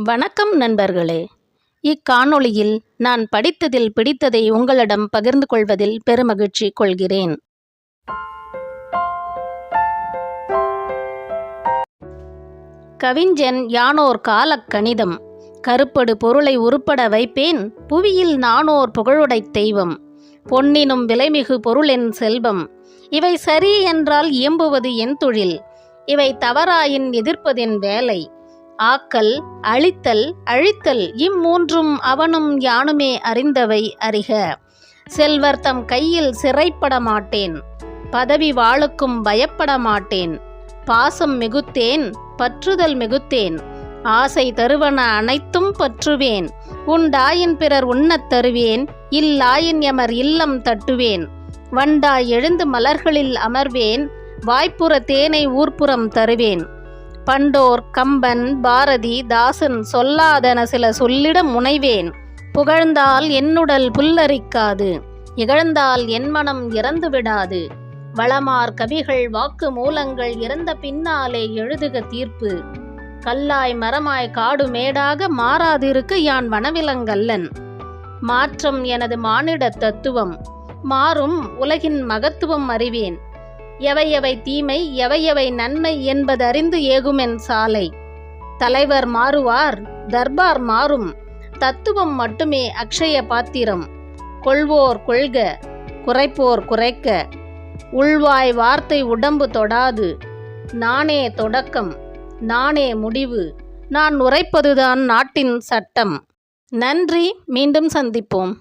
வணக்கம் நண்பர்களே. இக்காணொளியில் நான் படித்ததில் பிடித்ததை உங்களிடம் பகிர்ந்து கொள்வதில் பெருமகிழ்ச்சி கொள்கிறேன். கவிஞன் யானோர் காலக் கணிதம். கருப்படு பொருளை உருப்பட வைப்பேன், புவியில் நானோர் புகழுடைத் தெய்வம். பொன்னினும் விலைமிகு பொருளென் செல்வம். இவை சரி என்றால் இயம்புவது என் தொழில். இவை தவறாயின் எதிர்ப்பதென் வேலை. ஆக்கல், அழித்தல், அழித்தல் இம்மூன்றும் அவனும் யானுமே அறிந்தவை அறிக. செல்வர் தம் கையில் சிறைப்பட மாட்டேன், பதவி வாளுக்கும் பயப்பட மாட்டேன். பாசம் மிகுத்தேன், பற்றுதல் மிகுத்தேன். ஆசை தருவன அனைத்தும் பற்றுவேன். உண்டாயின் பிறர் உண்ணத் தருவேன், இல்லாயின் எமர் இல்லம் தட்டுவேன். வண்டாய் எழுந்து மலர்களில் அமர்வேன், வாய்ப்புற தேனை ஊர்ப்புறம் தருவேன். பண்டோர் கம்பன், பாரதி, தாசன் சொல்லாதன சில சொல்லிட முனைவேன். புகழ்ந்தால் என்னுடல் புல்லரிக்காது, இகழ்ந்தால் என் மனம் இறந்து விடாது. வளமார் கவிகள் வாக்கு மூலங்கள் இறந்த பின்னாலே எழுதுக தீர்ப்பு. கல்லாய் மரமாய் காடு மேடாக மாறாதிருக்க யான் வனவிலங்கல்லன். மாற்றம் எனது மானிட தத்துவம், மாறும் உலகின் மகத்துவம் அறிவேன். எவையவை தீமை எவையவை நன்மை என்பதறிந்து ஏகுமென் சாலை. தலைவர் மாறுவார், தர்பார் மாறும், தத்துவம் மட்டுமே அக்ஷய பாத்திரம். கொள்வோர் கொள்க, குறைப்போர் குறைக்க. உள்வாய் வார்த்தை உடம்பு தொடாது. நானே தொடக்கம், நானே முடிவு. நான் உரைப்பதுதான் நாட்டின் சட்டம். நன்றி. மீண்டும் சந்திப்போம்.